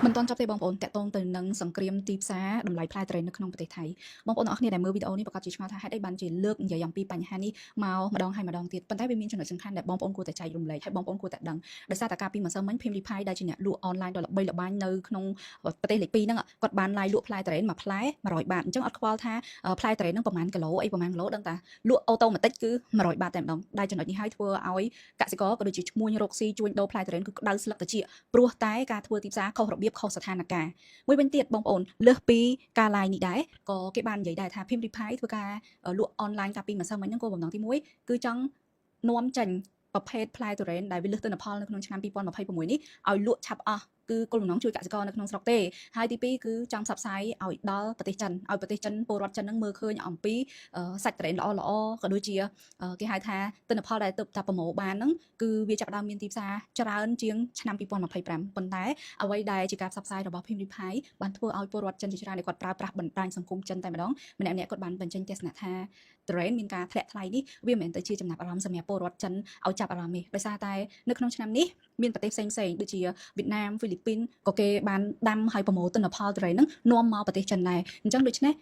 មិនទាន់ចប់ទេបងប្អូនតាក់ទងទៅនឹងសង្គ្រាមទីផ្សារតម្លៃផ្លែទុរេននៅក្នុងប្រទេសថៃបងប្អូនអរគ្នាដែលមើលវីដេអូនេះប្រកាសជាឆ្ងល់ថាហេតុអីបានជាលើកនិយាយអំពីបញ្ហានេះមកម្ដងហើយម្ដងទៀតប៉ុន្តែវាមានចំណុចសំខាន់ដែលបងប្អូនគួរតែចែករំលែកហើយបងប្អូនគួរតែដឹងដោយសារតែការពីម្សិលមិញ PewDiePie ដែលជាអ្នកលក់អនឡាញដ៏ល្បីល្បាញនៅក្នុងប្រទេសលេខ2ហ្នឹងគាត់បាន live លក់ផ្លែទុរេនមួយផ្លែ100 បាតអញ្ចឹងអត់ខ្វល់ថាផ្លែទុរេនហ្នឹងប្រហែលគីឡូអីប្រហែលគីឡូដឹងតាលក់អូតូម៉ាទិកគឺ100 បាតតែម្ដងដែលចំណុចនេះហើយធ្វើឲ្យកសិករក៏ដូចជាឈ្មួញរកស៊ីជួញដូរផ្លែទុរេនគឺក្តៅស្លឹកត្រចៀកព្រោះតែការធ្វើទីផ្សារខុសរបៀបខុសស្ថានភាពមួយវិញទៀតបងប្អូនលើសពីការ live នេះដែរក៏គេបាននិយាយដែរថា PewDiePie ធ្វើការលក់អនឡាញកាលពីម្សិលមិញហ្នឹងគោលបំណងទី1គឺចង់នាំចេញប្រភេទផ្លែទុរេនដែលវាលើសទិន្នផលនៅក្នុងឆ្នាំ2026នេះឲ្យលក់ឆាប់អស់គឺគោលបំណងជួយកសិករនៅក្នុងស្រុកទេហើយទី2គឺចង់ផ្សព្វផ្សាយឲ្យដល់ប្រទេសចិនឲ្យប្រទេសចិនពលរដ្ឋចិនហ្នឹងមើលឃើញអំពីសាច់ទុរេនល្អក៏ដូចជាគេហៅថាទិន្នផលដែលទើបតែប្រមូលបានហ្នឹងគឺវាចាប់ផ្ដើមមានទីផ្សារច្រើនជាងឆ្នាំ2025ប៉ុន្តែអ្វីដែលជាការផ្សព្វផ្សាយរបស់ PewDiePie បានធ្វើឲ្យពលរដ្ឋចិនជាច្រើនដែលគាត់ប្រើប្រាស់បណ្ដាញសង្គមចិនតែម្ដងម្នាក់ៗគាត់បានបញ្ចេញទស្សនៈថាទុរេនមានការធ្លាក់ថ្លៃនេះវាមិនមែនទៅជាចំណាប់អារម្មណ៍សម្រាប់ពលរដ្ឋចិនឲ្យចាប់អារម្មណ៍ទេដោយសារតែនៅក្នុងឆ្នាំនេះមានប្រទេសផ្សេងៗដូចជាវៀតណាមហ្វីលីពីនក៏គេបានដាំហើយប្រមូលទិន្នផលទុរេនហ្នឹងនាំមកប្រទេសចិនដែរអញ្ចឹងដូច្នេះ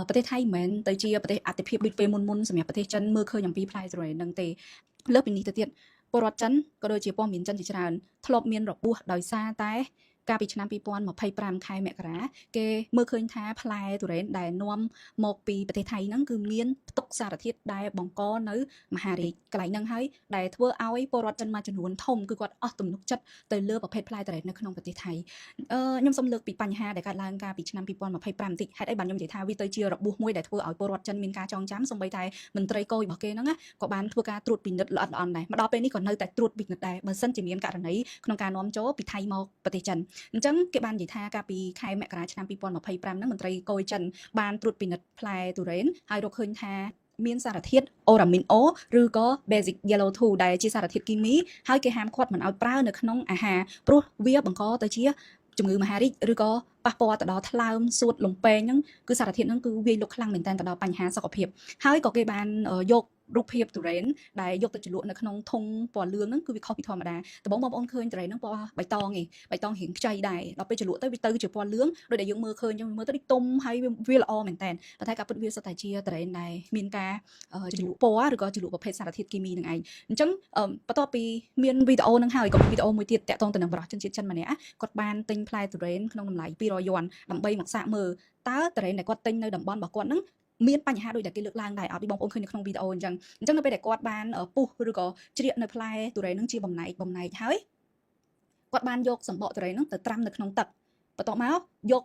ប្រទេសថៃមិនមែនទៅជាប្រទេសអតិភិបដូចពេលមុនសម្រាប់ប្រទេសចិនមើលឃើញអំពីផ្លែទុរេនហ្នឹងទេលើសពីនេះទៅទៀតពលរដ្ឋចិនក៏ដូចជាព័ត៌មានចិនជាច្រើនធ្លាប់មានរបួសដោយសារតែកាលពីឆ្នាំ2025ខែមករាគេមើលឃើញថាផ្លែទុរេនដែលនាំមកពីប្រទេសថៃហ្នឹងគឺមានផ្ទុកសារធាតុដែលបង្កនៅមហារាជកន្លែងហ្នឹងហើយដែលធ្វើឲ្យពលរដ្ឋចិនមួយចំនួនធំគឺគាត់អស់ទំនុកចិត្តទៅលើប្រភេទផ្លែទុរេននៅក្នុងប្រទេសថៃខ្ញុំសូមលើកពីបញ្ហាដែលកើតឡើងកាលពីឆ្នាំ2025បន្តិចហេតុអីបានខ្ញុំនិយាយថាវាទៅជារបួសមួយដែលធ្វើឲ្យពលរដ្ឋចិនមានការចងចាំសូម្បីតែមន្ត្រីគយរបស់គេហ្នឹងក៏បានធ្វើការត្រួតពិនិត្យល្អិតល្អន់ដែរមកដល់ពេលនេះក៏នៅតែត្រួតពិនិត្យដែរបើសិនជាមានករណីក្នុងការនាំចូលពីថៃមកប្រទេសចិនអញ្ចឹងគេបាននិយាយថាកាលពីខែមករាឆ្នាំ2025ហ្នឹងមន្ត្រីគយចិនបានត្រួតពិនិត្យផ្លែទុរេនហើយរកឃើញថាមានសារធាតុអូរ៉ាមីនអូឬក៏ basic yellow 2ដែលជាសារធាតុគីមីហើយគេហាមឃាត់មិនឲ្យប្រើនៅក្នុងអាហារព្រោះវាបង្កទៅជាជំងឺមហារីកឬក៏ប៉ះពាល់ទៅដល់ថ្លើមសួតលំពេងហ្នឹងគឺសារធាតុហ្នឹងគឺវាយលុកខ្លាំងមែនទែនទៅដល់បញ្ហាសុខភាពហើយក៏គេបានយករូបភាពទុរេនដែលយកទៅជ្រលក់នៅក្នុងធុងពណ៌លឿងហ្នឹងគឺវាខុសពីធម្មតាដំបូងបងប្អូនឃើញទុរេនហ្នឹងពណ៌បៃតងឯងបៃតងរៀងខ្ចីដែរដល់ពេលជ្រលក់ទៅវាទៅជាពណ៌លឿងដោយដែលយើងមើលឃើញអញ្ចឹងមើលទៅដូចទុំហើយវាល្អមែនតើតែការពិតវាសុទ្ធតែជាទុរេនដែលមានការជ្រលក់ពណ៌ឬក៏ជ្រលក់ប្រភេទសារធាតុគីមីនឹងឯងអញ្ចឹងបន្ទាប់ពីមានវីដេអូហ្នឹងហើយក៏មានវីដេអូមួយទៀតតាក់ទងទៅនឹងបរិសុជនជាតិចិនម្នាក់គាត់បានទិញផ្លែទុរេនក្នុងតម្លៃ200 យួនដើម្បីមកសាកមើលតើទុរេនដែលគាត់ទិញនៅតំបន់របស់គាត់ហ្នឹងមានបញ្ហាដូចដែលគេលើកឡើងដែរឲ្យបងប្អូនឃើញនៅក្នុងវីដេអូអញ្ចឹងនៅពេលដែលគាត់បានពុះឬក៏ជ្រៀកនៅផ្លែទុរេនហ្នឹងជាបំណែកហើយគាត់បានយកសម្បកទុរេនហ្នឹងទៅត្រាំនៅក្នុងទឹកបន្ទាប់មកយក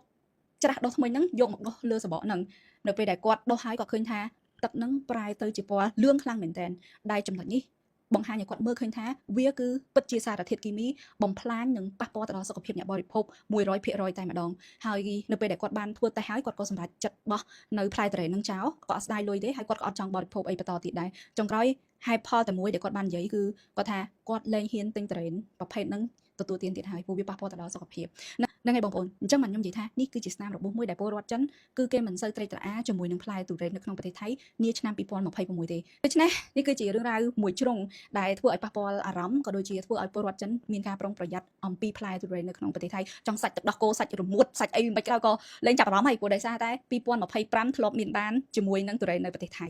ច្រាស់ដុសថ្មីហ្នឹងយកមកដុសលើសម្បកហ្នឹងនៅពេលដែលគាត់ដុសហើយគាត់ឃើញថាទឹកហ្នឹងប្រែទៅជាពណ៌លឿងខ្លាំងមែនទែនដែលចំណុចនេះបង្ហាញឲ្យគាត់មើលឃើញថាវាគឺពិតជាសារធាតុគីមីបំផ្លាញនិងប៉ះពាល់ទៅដល់សុខភាពអ្នកបរិភោគ100%តែម្ដងហើយនៅពេលដែលគាត់បានធ្វើតេស្តហើយគាត់ក៏សម្រេចចិត្តបោះនៅផ្លែទុរេននឹងចោលគាត់អត់ស្ដាយលុយទេហើយគាត់ក៏អត់ចង់បរិភោគអីបន្តទៀតដែរចុងក្រោយហេតុផលតែមួយដែលគាត់បាននិយាយគឺគាត់ថាគាត់លែងហ៊ានទិញទុរេនប្រភេទហ្នឹងទទួលទានទៀតហើយព្រោះវាប៉ះពាល់ទៅដល់សុខភាពហ្នឹងហើយបងប្អូនអញ្ចឹងខ្ញុំនិយាយថានេះគឺជាស្នាមរបួសមួយដែលពលរដ្ឋចិនគឺគេមិនសូវត្រេកត្រអាលជាមួយនឹងផ្លែទុរេននៅក្នុងប្រទេសថៃនាឆ្នាំ2026ទេដូច្នេះនេះគឺជារឿងរ៉ាវមួយជ្រុងដែលធ្វើឲ្យប៉ះពាល់អារម្មណ៍ក៏ដូចជាធ្វើឲ្យពលរដ្ឋចិនមានការប្រុងប្រយ័ត្នអំពីផ្លែទុរេននៅក្នុងប្រទេសថៃចង់សាច់ទឹកដោះគោសាច់រមួតសាច់អីមិនក្រោយក៏លែងចាប់អារម្មណ៍ហើយព្រោះដោយសារតែ2025ធ្លាប់មានបានជាមួយនឹងទុរេននៅប្រទេសថៃ